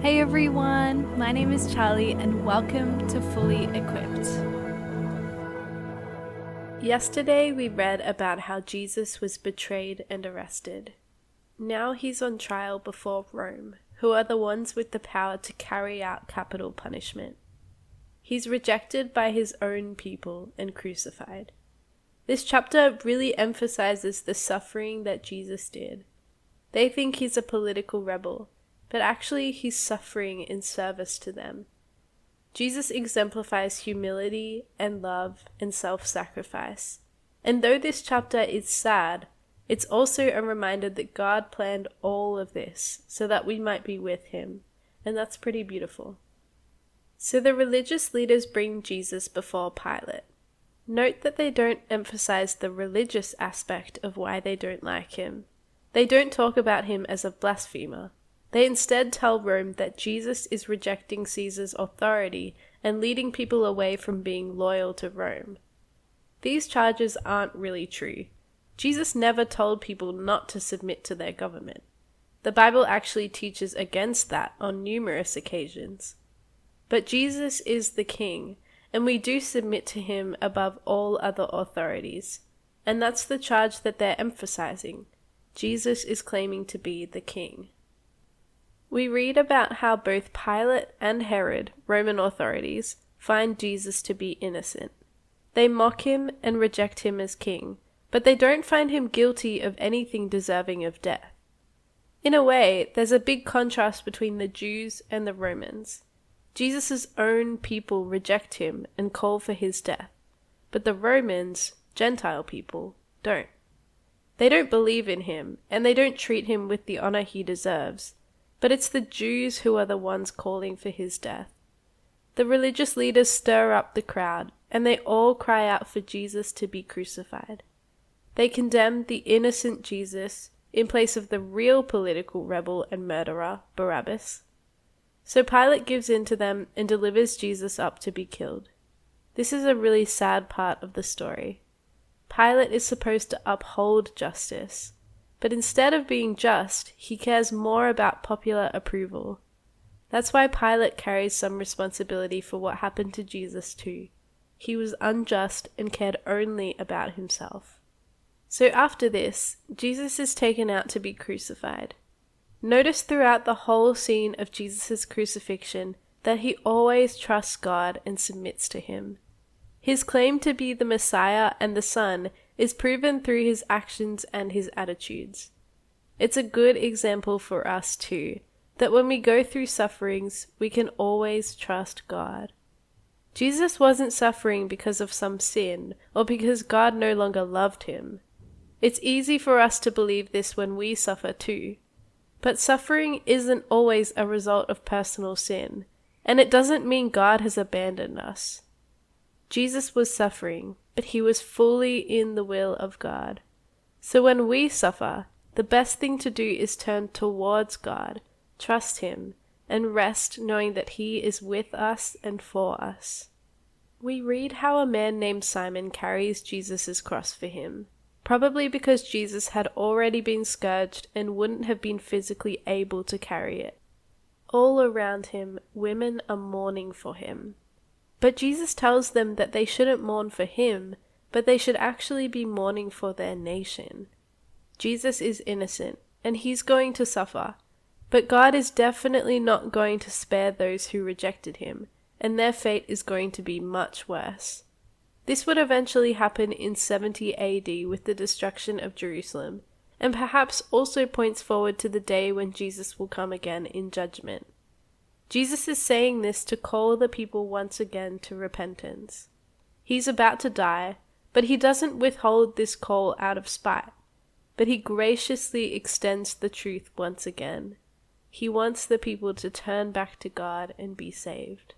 Hey everyone, my name is Charlie and welcome to Fully Equipped. Yesterday we read about how Jesus was betrayed and arrested. Now he's on trial before Rome, who are the ones with the power to carry out capital punishment. He's rejected by his own people and crucified. This chapter really emphasizes the suffering that Jesus did. They think he's a political rebel, but actually he's suffering in service to them. Jesus exemplifies humility and love and self-sacrifice. And though this chapter is sad, it's also a reminder that God planned all of this so that we might be with him. And that's pretty beautiful. So the religious leaders bring Jesus before Pilate. Note that they don't emphasize the religious aspect of why they don't like him. They don't talk about him as a blasphemer. They instead tell Rome that Jesus is rejecting Caesar's authority and leading people away from being loyal to Rome. These charges aren't really true. Jesus never told people not to submit to their government. The Bible actually teaches against that on numerous occasions. But Jesus is the king, and we do submit to him above all other authorities. And that's the charge that they're emphasizing. Jesus is claiming to be the king. We read about how both Pilate and Herod, Roman authorities, find Jesus to be innocent. They mock him and reject him as king, but they don't find him guilty of anything deserving of death. In a way, there's a big contrast between the Jews and the Romans. Jesus' own people reject him and call for his death, but the Romans, Gentile people, don't. They don't believe in him, and they don't treat him with the honor he deserves. But it's the Jews who are the ones calling for his death. The religious leaders stir up the crowd, and they all cry out for Jesus to be crucified. They condemn the innocent Jesus in place of the real political rebel and murderer, Barabbas. So Pilate gives in to them and delivers Jesus up to be killed. This is a really sad part of the story. Pilate is supposed to uphold justice. But instead of being just, he cares more about popular approval. That's why Pilate carries some responsibility for what happened to Jesus too. He was unjust and cared only about himself. So after this, Jesus is taken out to be crucified. Notice throughout the whole scene of Jesus' crucifixion that he always trusts God and submits to him. His claim to be the Messiah and the Son is proven through his actions and his attitudes. It's a good example for us too, that when we go through sufferings, we can always trust God. Jesus wasn't suffering because of some sin or because God no longer loved him. It's easy for us to believe this when we suffer too. But suffering isn't always a result of personal sin, and it doesn't mean God has abandoned us. Jesus was suffering, but he was fully in the will of God. So when we suffer, the best thing to do is turn towards God, trust him, and rest knowing that he is with us and for us. We read how a man named Simon carries Jesus' cross for him, probably because Jesus had already been scourged and wouldn't have been physically able to carry it. All around him, women are mourning for him. But Jesus tells them that they shouldn't mourn for him, but they should actually be mourning for their nation. Jesus is innocent, and he's going to suffer, but God is definitely not going to spare those who rejected him, and their fate is going to be much worse. This would eventually happen in 70 AD with the destruction of Jerusalem, and perhaps also points forward to the day when Jesus will come again in judgment. Jesus is saying this to call the people once again to repentance. He's about to die, but he doesn't withhold this call out of spite, but he graciously extends the truth once again. He wants the people to turn back to God and be saved.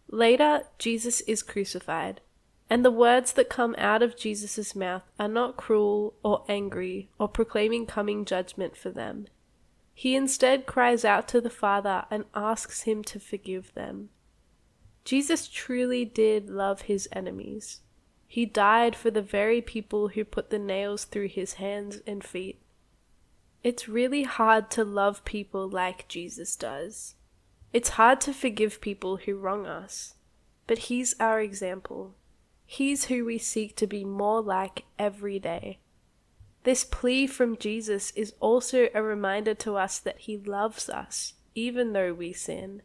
Later, Jesus is crucified, and the words that come out of Jesus' mouth are not cruel or angry or proclaiming coming judgment for them. He instead cries out to the Father and asks him to forgive them. Jesus truly did love his enemies. He died for the very people who put the nails through his hands and feet. It's really hard to love people like Jesus does. It's hard to forgive people who wrong us, but He's our example. He's who we seek to be more like every day. This plea from Jesus is also a reminder to us that He loves us, even though we sin.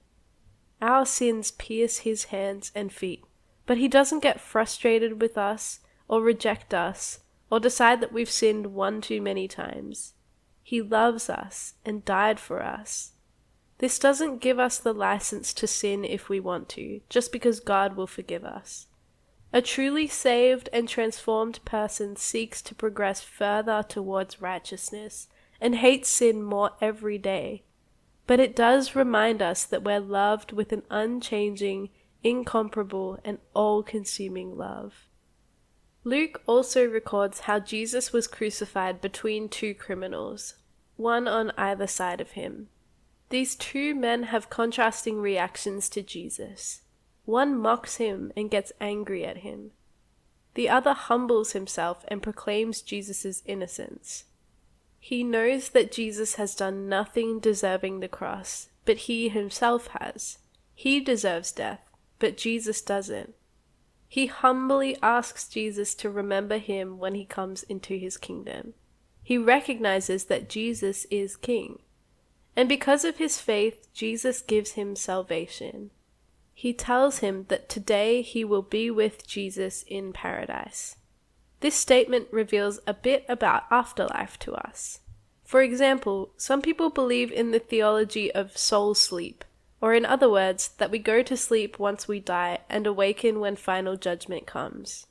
Our sins pierce His hands and feet, but He doesn't get frustrated with us, or reject us, or decide that we've sinned one too many times. He loves us and died for us. This doesn't give us the license to sin if we want to, just because God will forgive us. A truly saved and transformed person seeks to progress further towards righteousness and hates sin more every day. But it does remind us that we're loved with an unchanging, incomparable, and all-consuming love. Luke also records how Jesus was crucified between two criminals, one on either side of Him. These two men have contrasting reactions to Jesus. One mocks Him and gets angry at Him. The other humbles himself and proclaims Jesus' innocence. He knows that Jesus has done nothing deserving the cross, but He Himself has. He deserves death, but Jesus doesn't. He humbly asks Jesus to remember Him when He comes into His kingdom. He recognizes that Jesus is King. And because of his faith, Jesus gives him salvation. He tells him that today he will be with Jesus in paradise. This statement reveals a bit about afterlife to us. For example, some people believe in the theology of soul sleep, or in other words, that we go to sleep once we die and awaken when final judgment comes.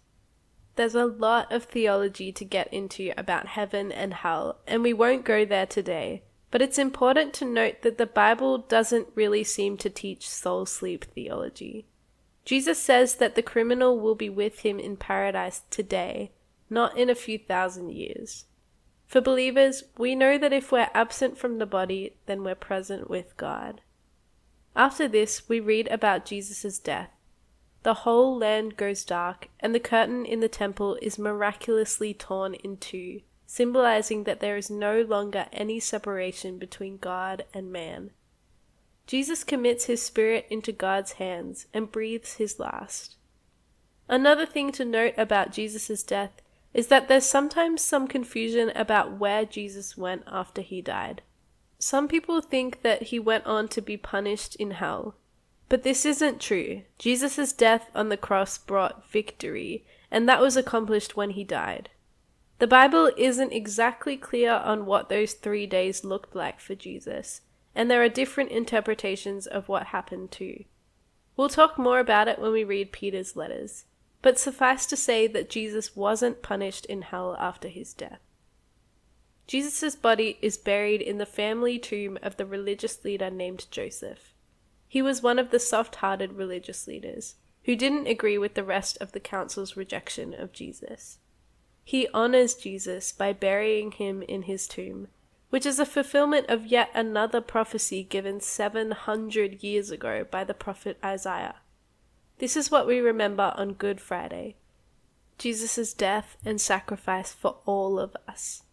There's a lot of theology to get into about heaven and hell, and we won't go there today. But it's important to note that the Bible doesn't really seem to teach soul sleep theology. Jesus says that the criminal will be with Him in paradise today, not in a few thousand years. For believers, we know that if we're absent from the body, then we're present with God. After this, we read about Jesus' death. The whole land goes dark, and the curtain in the temple is miraculously torn in two, symbolizing that there is no longer any separation between God and man. Jesus commits His spirit into God's hands and breathes His last. Another thing to note about Jesus' death is that there's sometimes some confusion about where Jesus went after He died. Some people think that He went on to be punished in hell, but this isn't true. Jesus' death on the cross brought victory, and that was accomplished when He died. The Bible isn't exactly clear on what those 3 days looked like for Jesus, and there are different interpretations of what happened too. We'll talk more about it when we read Peter's letters, but suffice to say that Jesus wasn't punished in hell after His death. Jesus' body is buried in the family tomb of the religious leader named Joseph. He was one of the soft-hearted religious leaders, who didn't agree with the rest of the council's rejection of Jesus. He honors Jesus by burying Him in His tomb, which is a fulfillment of yet another prophecy given 700 years ago by the prophet Isaiah. This is what we remember on Good Friday, Jesus' death and sacrifice for all of us.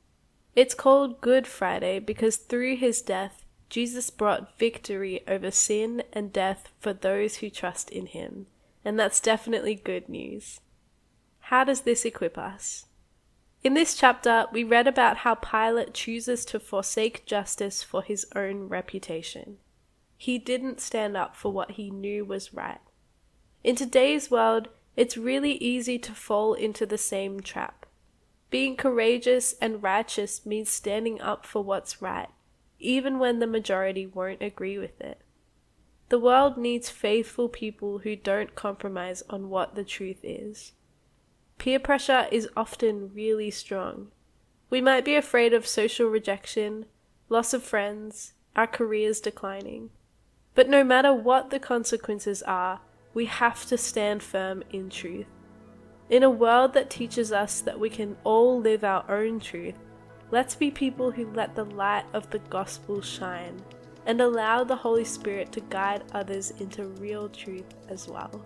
It's called Good Friday because through His death, Jesus brought victory over sin and death for those who trust in Him, and that's definitely good news. How does this equip us? In this chapter, we read about how Pilate chooses to forsake justice for his own reputation. He didn't stand up for what he knew was right. In today's world, it's really easy to fall into the same trap. Being courageous and righteous means standing up for what's right, even when the majority won't agree with it. The world needs faithful people who don't compromise on what the truth is. Peer pressure is often really strong. We might be afraid of social rejection, loss of friends, our careers declining. But no matter what the consequences are, we have to stand firm in truth. In a world that teaches us that we can all live our own truth, let's be people who let the light of the gospel shine and allow the Holy Spirit to guide others into real truth as well.